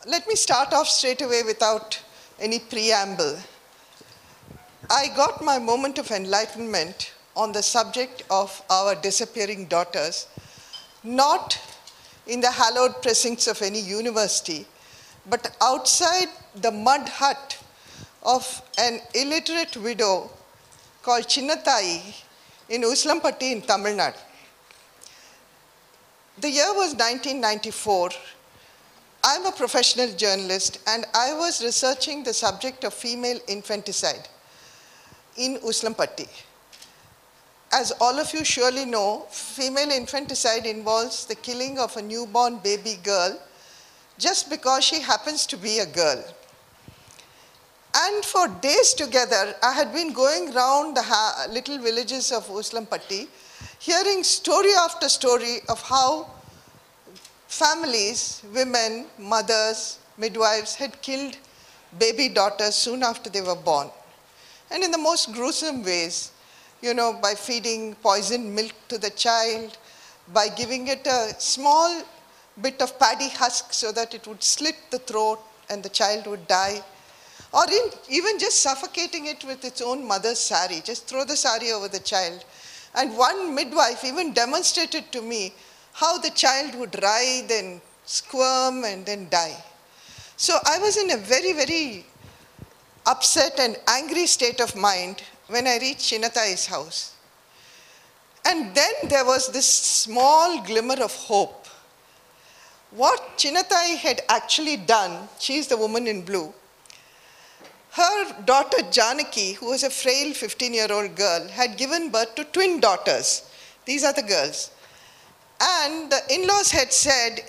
Let me start off straight away without any preamble. I got my moment of enlightenment on the subject of our disappearing daughters, not in the hallowed precincts of any university, but outside the mud hut of an illiterate widow called Chinnatai in Uslampatti in Tamil Nadu. The year was 1994. I'm a professional journalist and I was researching the subject of female infanticide in Uslampatti. As all of you surely know, female infanticide involves the killing of a newborn baby girl just because she happens to be a girl. And for days together, I had been going around the little villages of Uslampatti, hearing story after story of how families, women, mothers, midwives had killed baby daughters soon after they were born. And in the most gruesome ways, by feeding poisoned milk to the child, by giving it a small bit of paddy husk so that it would slit the throat and the child would die, or even just suffocating it with its own mother's sari, just throw the sari over the child. And one midwife even demonstrated to me how the child would writhe and squirm and then die. So I was in a very, very upset and angry state of mind when I reached Chinnatai's house. And then there was this small glimmer of hope. What Chinnatai had actually done, she's the woman in blue, her daughter Janaki, who was a frail 15-year-old girl, had given birth to twin daughters. These are the girls. And the in-laws had said,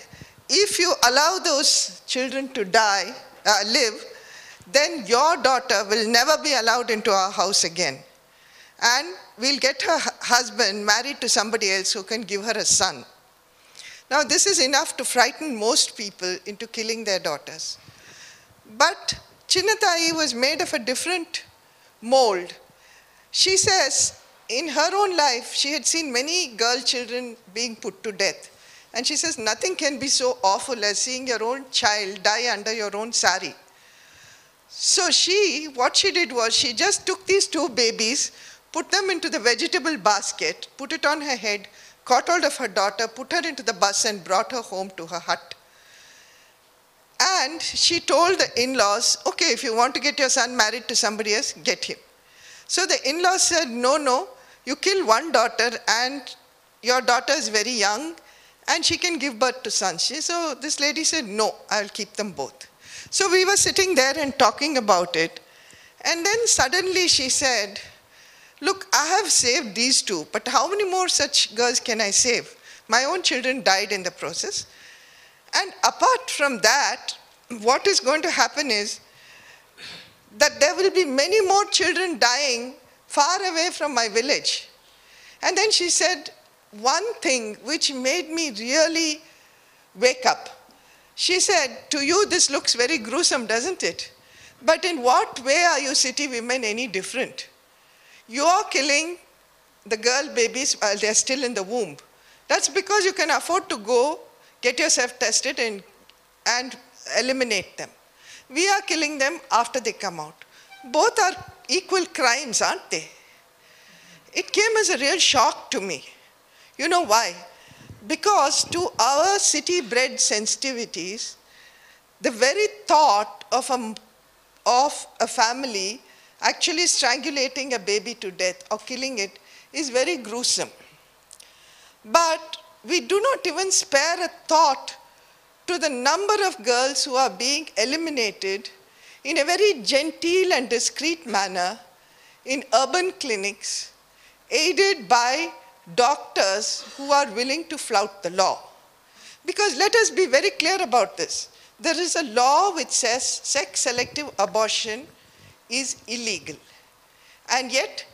if you allow those children to live, then your daughter will never be allowed into our house again. And we'll get her husband married to somebody else who can give her a son. Now, this is enough to frighten most people into killing their daughters. But Chinnatai was made of a different mold. She says, in her own life, she had seen many girl children being put to death. And she says, nothing can be so awful as seeing your own child die under your own sari. So what she did was, she just took these two babies, put them into the vegetable basket, put it on her head, caught hold of her daughter, put her into the bus and brought her home to her hut. And she told the in-laws, okay, if you want to get your son married to somebody else, get him. So the in-laws said, no, you kill one daughter and your daughter is very young and she can give birth to sons. So this lady said, no, I'll keep them both. So we were sitting there and talking about it. And then suddenly she said, look, I have saved these two, but how many more such girls can I save? My own children died in the process. And apart from that, what is going to happen is that there will be many more children dying far away from my village. And then she said one thing which made me really wake up. She said, to you this looks very gruesome, doesn't it? But in what way are you city women any different? You are killing the girl babies while they're still in the womb. That's because you can afford to go get yourself tested and eliminate them. We are killing them after they come out. Both are equal crimes, aren't they? It came as a real shock to me. You know why? Because to our city-bred sensitivities, the very thought of a family actually strangulating a baby to death or killing it is very gruesome. But we do not even spare a thought to the number of girls who are being eliminated in a very genteel and discreet manner in urban clinics, aided by doctors who are willing to flout the law. Because let us be very clear about this. There is a law which says sex-selective abortion is illegal. And yet,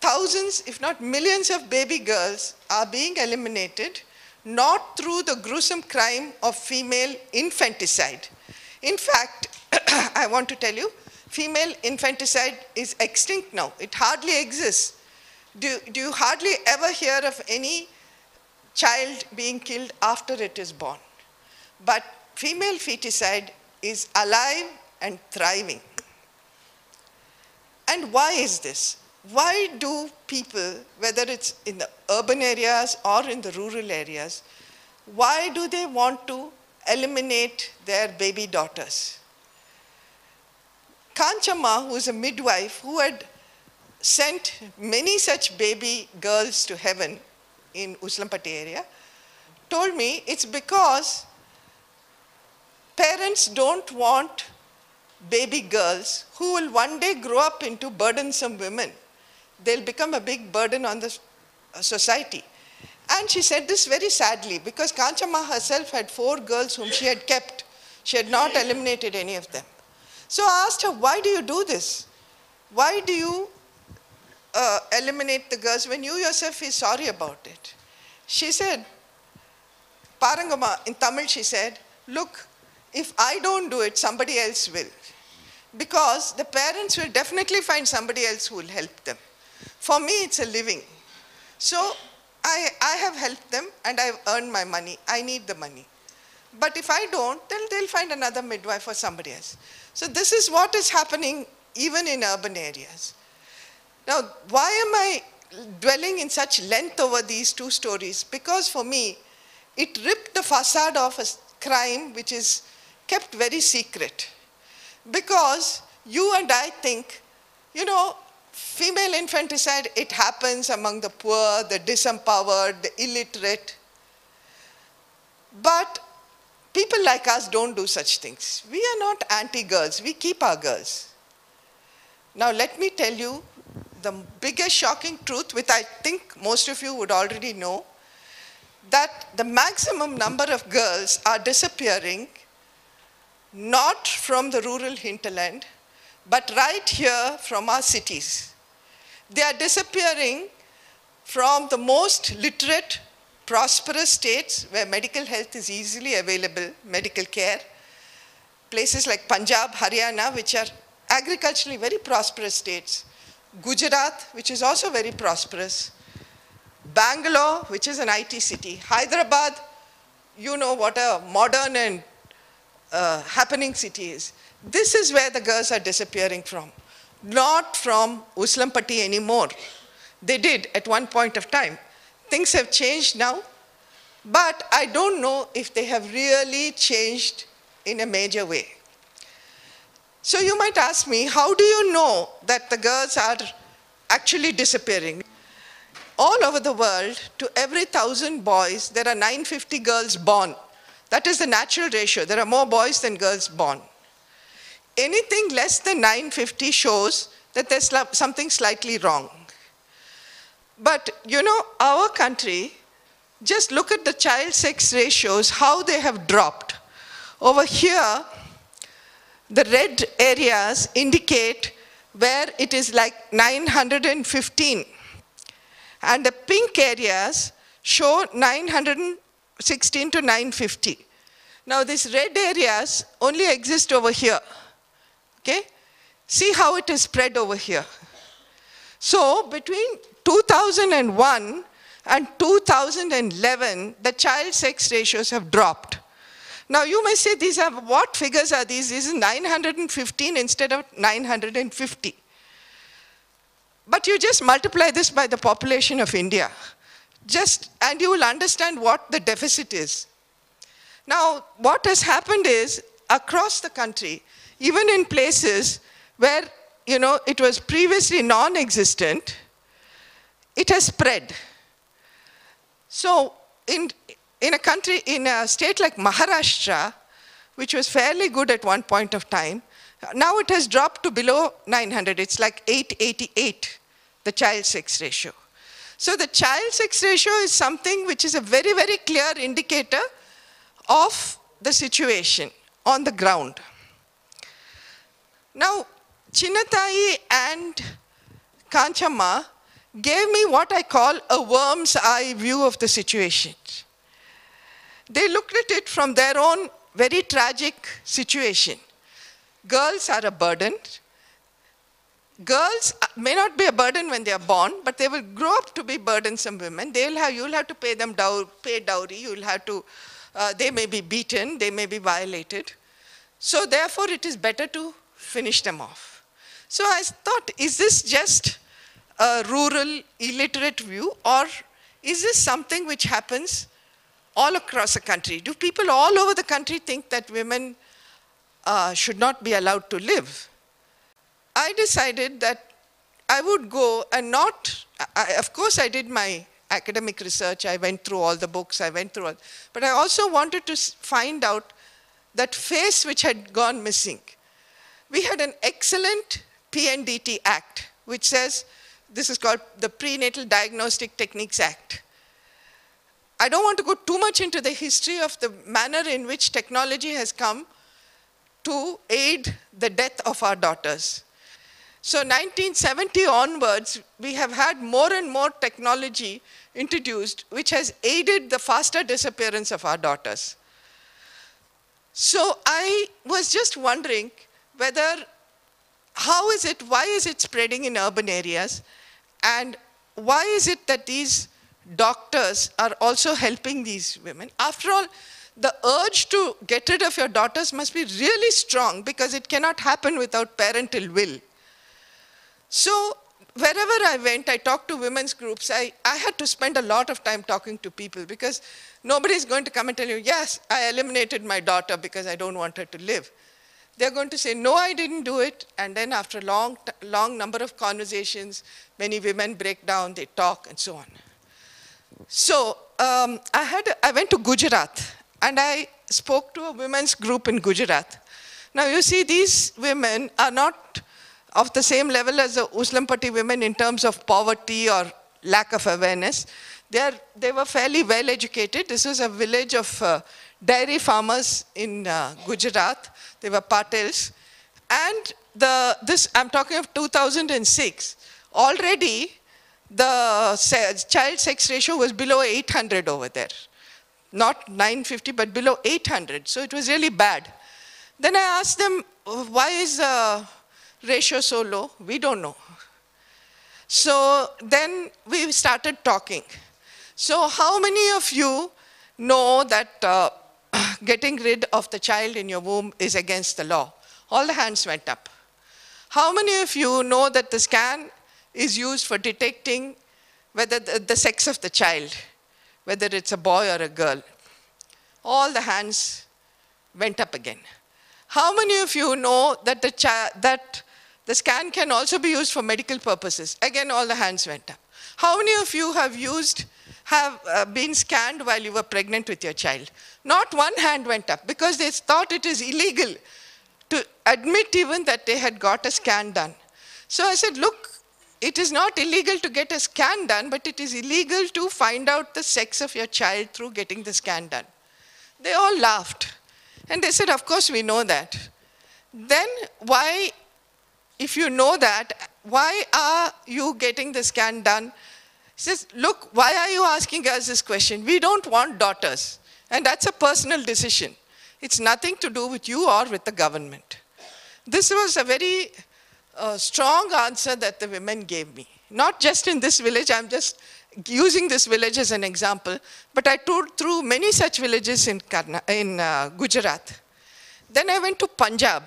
thousands, if not millions of baby girls are being eliminated, not through the gruesome crime of female infanticide. In fact, I want to tell you, female infanticide is extinct now. It hardly exists. Do you hardly ever hear of any child being killed after it is born? But female feticide is alive and thriving. And why is this? Why do people, whether it's in the urban areas or in the rural areas, why do they want to eliminate their baby daughters? Kanchama, who is a midwife, who had sent many such baby girls to heaven in Uslampati area, told me it's because parents don't want baby girls who will one day grow up into burdensome women. They'll become a big burden on the society. And she said this very sadly, because Kanchama herself had 4 girls whom she had kept. She had not eliminated any of them. So I asked her, why do you do this? Why do you eliminate the girls when you yourself is sorry about it? She said, Parangama, in Tamil she said, look, if I don't do it, somebody else will. Because the parents will definitely find somebody else who will help them. For me, it's a living. So I have helped them and I've earned my money. I need the money. But if I don't, then they'll find another midwife or somebody else. So this is what is happening even in urban areas. Now, why am I dwelling in such length over these 2 stories? Because for me, it ripped the facade of a crime which is kept very secret. Because you and I think, you know, female infanticide, it happens among the poor, the disempowered, the illiterate. But people like us don't do such things. We are not anti-girls, we keep our girls. Now let me tell you the biggest shocking truth, which I think most of you would already know, that the maximum number of girls are disappearing not from the rural hinterland, but right here from our cities. They are disappearing from the most literate, prosperous states where medical health is easily available, medical care. Places like Punjab, Haryana, which are agriculturally very prosperous states. Gujarat, which is also very prosperous. Bangalore, which is an IT city. Hyderabad, you know what a modern and happening city is. This is where the girls are disappearing from. Not from Uslampati anymore. They did at one point of time. Things have changed now, but I don't know if they have really changed in a major way. So you might ask me, how do you know that the girls are actually disappearing? All over the world, to every 1,000 boys, there are 950 girls born. That is the natural ratio. There are more boys than girls born. Anything less than 950 shows that there's something slightly wrong. But you know, our country, just look at the child sex ratios, how they have dropped. Over here, the red areas indicate where it is like 915. And the pink areas show 916 to 950. Now these red areas only exist over here. Okay? See how it is spread over here. So between 2001 and 2011, the child sex ratios have dropped. Now you may say, these are, what figures are these? This is 915 instead of 950. But you just multiply this by the population of India. And you will understand what the deficit is. Now, what has happened is, across the country, even in places where, you know, it was previously non-existent, it has spread. So, in a state like Maharashtra, which was fairly good at one point of time, now it has dropped to below 900. It's like 888, the child sex ratio. So the child sex ratio is something which is a very, very clear indicator of the situation on the ground. Now, Chinnatai and Kanchama gave me what I call a worm's eye view of the situation. They looked at it from their own very tragic situation. Girls are a burden. Girls may not be a burden when they are born, but they will grow up to be burdensome women. You'll have to pay them pay dowry. You'll have to They may be beaten, they may be violated. So therefore, it is better to finish them off. So I thought, is this just a rural, illiterate view, or is this something which happens all across the country? Do people all over the country think that women should not be allowed to live? I decided that I would go and not, of course I did my academic research, I went through all the books, but I also wanted to find out that face which had gone missing. We had an excellent PNDT Act, which says, this is called the Prenatal Diagnostic Techniques Act. I don't want to go too much into the history of the manner in which technology has come to aid the death of our daughters. So 1970 onwards, we have had more and more technology introduced, which has aided the faster disappearance of our daughters. So I was just wondering whether, why is it spreading in urban areas? And why is it that these doctors are also helping these women? After all, the urge to get rid of your daughters must be really strong, because it cannot happen without parental will. So wherever I went, I talked to women's groups. I had to spend a lot of time talking to people, because nobody's going to come and tell you, yes, I eliminated my daughter because I don't want her to live. They're going to say, no, I didn't do it. And then after a long number of conversations, many women break down, they talk, and so on. So I went to Gujarat, and I spoke to a women's group in Gujarat. Now you see, these women are not of the same level as the Uslampati women in terms of poverty or lack of awareness. They were fairly well educated. This was a village of dairy farmers in Gujarat. They were Patels. And I'm talking of 2006. Already, the child sex ratio was below 800 over there. Not 950, but below 800. So it was really bad. Then I asked them, why is the ratio so low? We don't know. So then we started talking. So how many of you know that getting rid of the child in your womb is against the law? All the hands went up. How many of you know that the scan is used for detecting whether the sex of the child, whether it's a boy or a girl? All the hands went up again. How many of you know that the scan can also be used for medical purposes? Again, all the hands went up. How many of you have been scanned while you were pregnant with your child? Not one hand went up, because they thought it is illegal to admit even that they had got a scan done. So I said, look, it is not illegal to get a scan done, but it is illegal to find out the sex of your child through getting the scan done. They all laughed. And they said, of course we know that. Then why, if you know that, why are you getting the scan done? He says, look, why are you asking us this question? We don't want daughters. And that's a personal decision. It's nothing to do with you or with the government. This was a very strong answer that the women gave me. Not just in this village, I'm just using this village as an example, but I toured through many such villages in Gujarat. Then I went to Punjab.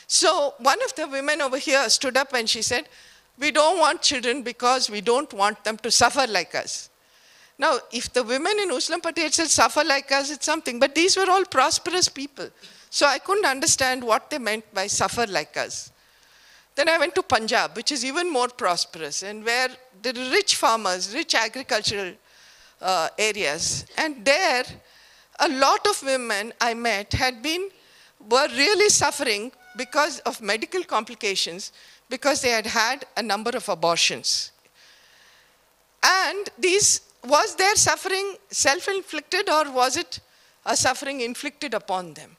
So one of the women over here stood up and she said, we don't want children because we don't want them to suffer like us. Now, if the women in Uslampati had said suffer like us, it's something, but these were all prosperous people. So I couldn't understand what they meant by suffer like us. Then I went to Punjab, which is even more prosperous, and where there are rich farmers, rich agricultural areas. And there, a lot of women I met were really suffering because of medical complications, because they had had a number of abortions. And was their suffering self-inflicted, or was it a suffering inflicted upon them?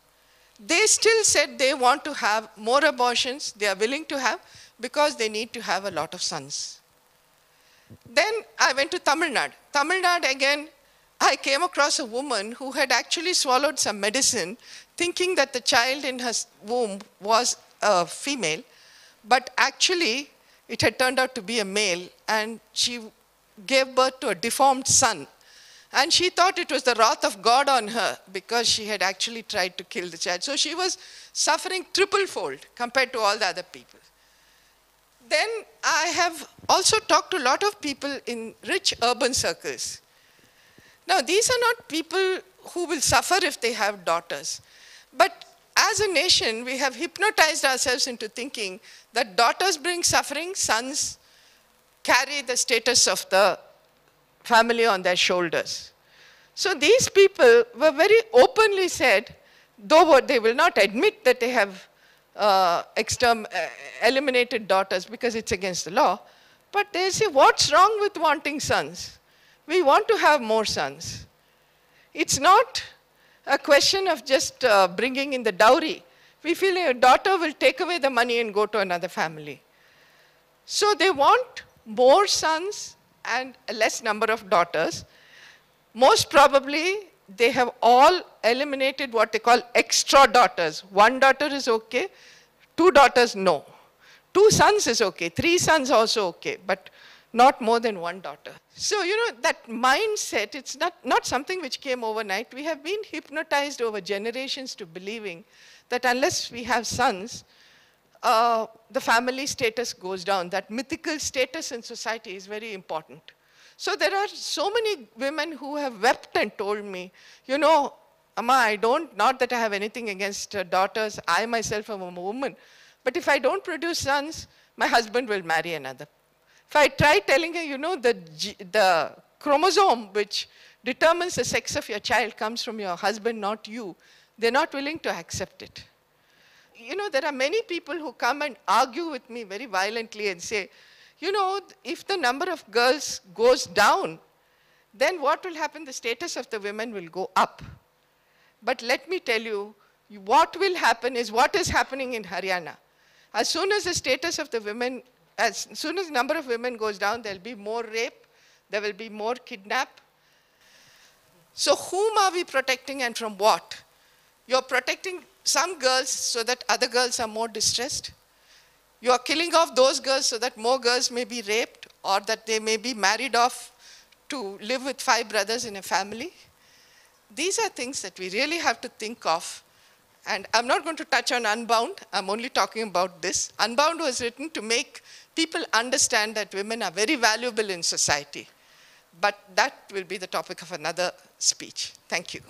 They still said they want to have more abortions, they are willing to have, because they need to have a lot of sons. Then I went to Tamil Nadu. Tamil Nadu again, I came across a woman who had actually swallowed some medicine, thinking that the child in her womb was a female, but actually it had turned out to be a male, and she gave birth to a deformed son. And she thought it was the wrath of God on her because she had actually tried to kill the child. So she was suffering triple-fold compared to all the other people. Then I have also talked to a lot of people in rich urban circles. Now, these are not people who will suffer if they have daughters. But as a nation, we have hypnotized ourselves into thinking that daughters bring suffering, sons carry the status of the family on their shoulders. So these people were very openly said, though they will not admit that they have eliminated daughters because it's against the law, but they say, what's wrong with wanting sons? We want to have more sons. It's not a question of just bringing in the dowry. We feel a daughter will take away the money and go to another family. So they want more sons and a less number of daughters. Most probably, they have all eliminated what they call extra daughters. One daughter is okay, two daughters, no. Two sons is okay, three sons also okay, but not more than one daughter. So, you know, that mindset, it's not something which came overnight. We have been hypnotized over generations to believing that unless we have sons, the family status goes down. That mythical status in society is very important. So there are so many women who have wept and told me, you know, Amma, not that I have anything against daughters, I myself am a woman, but if I don't produce sons, my husband will marry another. If I try telling her, you know, the chromosome which determines the sex of your child comes from your husband, not you, they're not willing to accept it. You know, there are many people who come and argue with me very violently and say, you know, if the number of girls goes down, then what will happen? The status of the women will go up. But let me tell you, what will happen is what is happening in Haryana. As soon as the status of the women, as soon as the number of women goes down, there will be more rape, there will be more kidnap. So whom are we protecting and from what? You're protecting some girls so that other girls are more distressed. You are killing off those girls so that more girls may be raped or that they may be married off to live with 5 brothers in a family. These are things that we really have to think of. And I'm not going to touch on Unbound. I'm only talking about this. Unbound was written to make people understand that women are very valuable in society. But that will be the topic of another speech. Thank you.